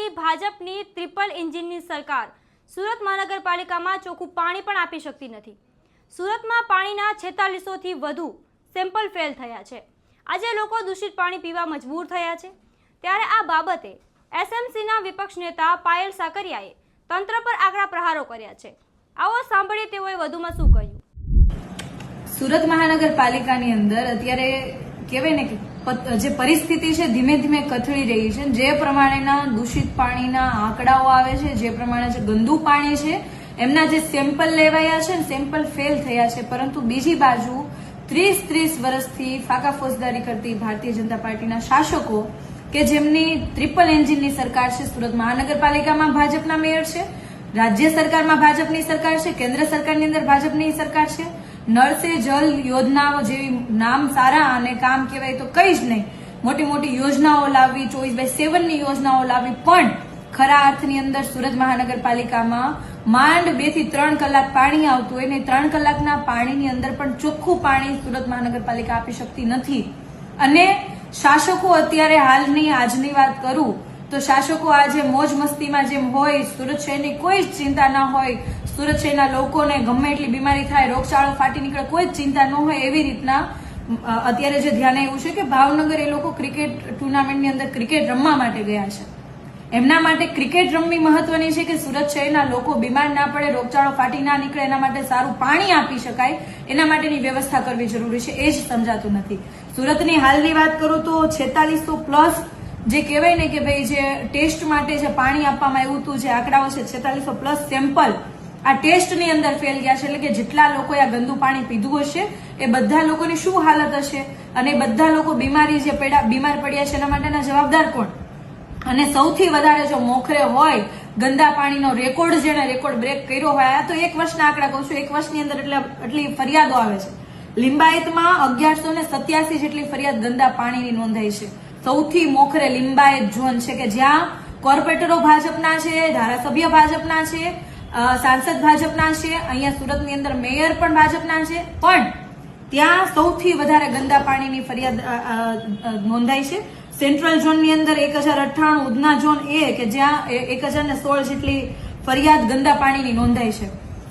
આવેલી ભાજપની ટ્રિપલ એન્જિનની સરકાર સુરત મહાનગરપાલિકામાં ચોખ્ખું પાણી પણ આપી શકતી નથી. સુરતમાં પાણીના 4600થી વધુ સેમ્પલ ફેલ થયા છે. આજે લોકો દૂષિત પાણી પીવા મજબૂર થયા છે. ત્યારે આ બાબતે એસએમસીના વિપક્ષ નેતા પાયલ સાકરિયાએ તંત્ર પર આકરા પ્રહારો કર્યા છે. આવો સાંભળીએ તેઓએ વધુમાં શું કહ્યું. સુરત મહાનગરપાલિકાની અંદર અત્યારે કહેવાય ને કે જે પરિસ્થિતિ છે ધીમે ધીમે કથળી રહી છે. જે પ્રમાણેના દૂષિત પાણીના આંકડાઓ આવે છે, જે પ્રમાણે જે ગંદુ પાણી છે એમના જે સેમ્પલ લેવાયા છે ને સેમ્પલ ફેલ થયા છે. પરંતુ બીજી બાજુ 30 વર્ષથી ફાકા ફોજદારી કરતી ભારતીય જનતા પાર્ટીના શાસકો કે જેમની ટ્રિપલ એન્જિનની સરકાર છે, સુરત મહાનગરપાલિકામાં ભાજપના મેયર છે, રાજ્ય સરકારમાં ભાજપની સરકાર છે, કેન્દ્ર સરકારની અંદર ભાજપની સરકાર છે. નળ સે જલ યોજનાઓ જેવી નામ સારા અને કામ કહેવાય તો કઈ જ નહીં, મોટી મોટી યોજનાઓ લાવવી, 24/7ની યોજનાઓ લાવવી, પણ ખરા અર્થની અંદર સુરત મહાનગરપાલિકામાં માંડ 2 થી 3 કલાક પાણી આવતું હોય ને 3 કલાકના પાણીની અંદર પણ ચોખ્ખું પાણી સુરત મહાનગરપાલિકા આપી શકતી નથી. અને શાસકો અત્યારે હાલની આજની વાત કરું તો શાસકો આજે મોજ મસ્તીમાં જેમ હોય, સુરત શહેરની કોઈ જ ચિંતા ના હોય, સુરત શહેરના લોકોને ગમે એટલી બીમારી થાય, રોગચાળો ફાટી નીકળે, કોઈ જ ચિંતા ન હોય, એવી રીતના અત્યારે જે ધ્યાન આવ્યું છે કે ભાવનગર એ લોકો ક્રિકેટ ટુર્નામેન્ટની અંદર ક્રિકેટ રમવા માટે ગયા છે. એમના માટે ક્રિકેટ રમવી મહત્વની છે કે સુરત શહેરના લોકો બીમાર ના પડે, રોગચાળો ફાટી ના નીકળે, એના માટે સારું પાણી આપી શકાય, એના માટેની વ્યવસ્થા કરવી જરૂરી છે. એ જ સમજાતું નથી. સુરતની હાલની વાત કરું તો 4600+ જે કહેવાય ને કે ભાઈ જે ટેસ્ટ માટે જે પાણી આપવામાં આવ્યું હતું, જે આંકડાઓ છે 4600+ સેમ્પલ આ ટેસ્ટની અંદર ફેલ ગયા છે. એટલે કે જેટલા લોકોએ આ ગંદુ પાણી પીધું હશે એ બધા લોકોની શું હાલત હશે, અને બધા લોકો બીમાર પડ્યા છે એના માટેના જવાબદાર કોણ? અને સૌથી વધારે જો મોખરે હોય ગંદા પાણીનો રેકોર્ડ, જેને રેકોર્ડ બ્રેક કર્યો હોય, આ તો 1 વર્ષના આંકડા કહું છું, 1 વર્ષની અંદર એટલી ફરિયાદો આવે છે. લિંબાયતમાં 1187 જેટલી ફરિયાદ ગંદા પાણીની નોંધાઈ છે. સૌથી મોખરે લિંબાયત ઝોન છે કે જ્યાં કોર્પોરેટરો ભાજપના છે, ધારાસભ્ય ભાજપના છે, સાંસદ ભાજપના છે, અહીંયા સુરતની અંદર મેયર પણ ભાજપના છે, પણ ત્યાં સૌથી વધારે ગંદા પાણીની ફરિયાદ નોંધાઈ છે. સેન્ટ્રલ ઝોનની અંદર 1098, ઉધના ઝોન એ કે જ્યાં 1016 જેટલી ફરિયાદ ગંદા પાણીની નોંધાઈ છે.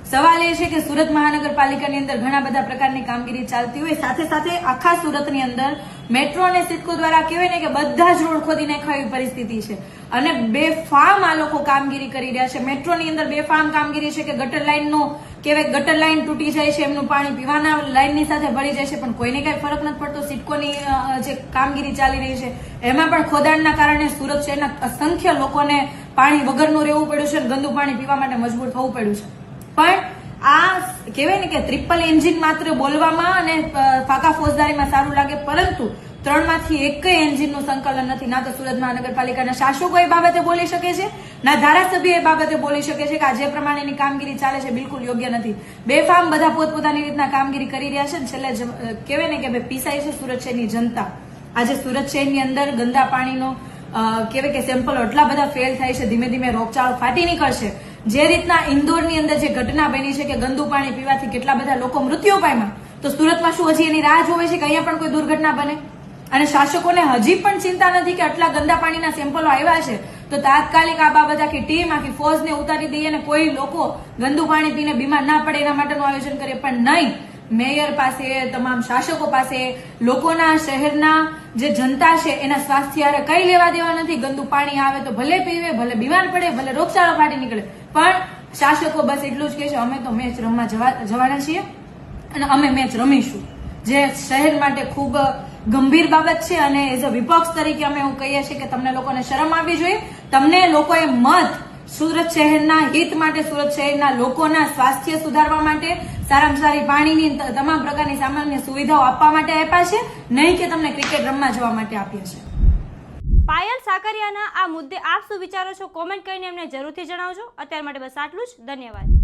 સવાલ એ છે કે સુરત મહાનગરપાલિકાની અંદર ઘણા બધા પ્રકારની કામગીરી ચાલતી હોય, સાથે સાથે આખા સુરતની અંદર મેટ્રો અને સિડકો દ્વારા કહેવાય ને કે બધા જ રોડ ખોદી નાખવા એવી પરિસ્થિતિ છે. અને બેફામ આ લોકો કામગીરી કરી રહ્યા છે. મેટ્રોની અંદર બેફામ કામગીરી છે કે ગટર લાઈનનો કહેવાય, ગટર લાઈન તૂટી જાય છે, એમનું પાણી પીવાના લાઈનની સાથે ભળી જાય છે, પણ કોઈને કઈ ફરક નથી પડતો. સિડકોની જે કામગીરી ચાલી રહી છે એમાં પણ ખોદાણના કારણે સુરત શહેરના અસંખ્ય લોકોને પાણી વગરનું રહેવું પડ્યું છે, ગંદુ પાણી પીવા માટે મજબૂર થવું પડ્યું છે. પણ આ કહેવાય ને કે ટ્રિપલ એન્જિન માત્ર બોલવામાં અને ફાકા ફોજદારીમાં સારું લાગે, પરંતુ 3માંથી એક એન્જિનનું સંકલન નથી. ના તો સુરત મહાનગરપાલિકાના શાસકો એ બાબતે બોલી શકે છે, ના ધારાસભ્ય એ બાબતે બોલી શકે છે કે આ જે પ્રમાણેની કામગીરી ચાલે છે બિલકુલ યોગ્ય નથી. બેફામ બધા પોતપોતાની રીતના કામગીરી કરી રહ્યા છે. છેલ્લે કહેવાય ને કે ભાઈ પીસાય છે સુરત શહેરની જનતા. આજે સુરત શહેરની અંદર ગંદા પાણીનો કહેવાય કે સેમ્પલ એટલા બધા ફેલ થાય છે, ધીમે ધીમે રોગચાળો ફાટી નીકળશે. જે રીતના ઇન્દોરની અંદર જે ઘટના બની છે કે ગંદુ પાણી પીવાથી કેટલા બધા લોકો મૃત્યુ પામ્યા, તો સુરતમાં શું હજી એની રાહ જોવે છે કે અહીંયા પણ કોઈ દુર્ઘટના બને? અને શાસકોને હજી પણ ચિંતા નથી કે આટલા ગંદા પાણીના સેમ્પલો આવ્યા છે તો તાત્કાલિક આ બાબત આખી ટીમ, આખી ફોજને ઉતારી દઈએ અને કોઈ લોકો ગંદુ પાણી પીને બીમાર ના પડે એના માટેનું આયોજન કરીએ. પણ નહીં, મેયર પાસે, તમામ શાસકો પાસે લોકોના, શહેરના જે જનતા છે એના સ્વાસ્થ્ય હારે કઈ લેવા દેવા નથી. ગંદુ પાણી આવે તો ભલે પીવે, ભલે બીમાર પડે, ભલે રોગચાળો ફાટી નીકળે, પણ શાસકો બસ એટલું જ કહે છે અમે તો મેચ રમવા જવાના છીએ અને અમે મેચ રમીશું. જે શહેર માટે ખૂબ ગંભીર બાબત છે. અને એઝ અ વિપક્ષ તરીકે અમે એવું કહીએ છીએ કે તમને લોકોને શરમ આવવી જોઈએ. તમને લોકોએ મત સુરત શહેરના હિત માટે, સુરત શહેરના લોકોના સ્વાસ્થ્ય સુધારવા માટે, સારામાં સારી પાણીની તમામ પ્રકારની સામાન્ય સુવિધાઓ આપવા માટે આપ્યા છે, નહીં કે તમને ક્રિકેટ રમવા જવા માટે આપ્યા છે. પાયલ સાકરિયાના આ મુદ્દે આપ શું વિચારો છો? કોમેન્ટ કરીને એમને જરૂરથી જણાવજો. અત્યાર માટે બસ આટલું જ. ધન્યવાદ.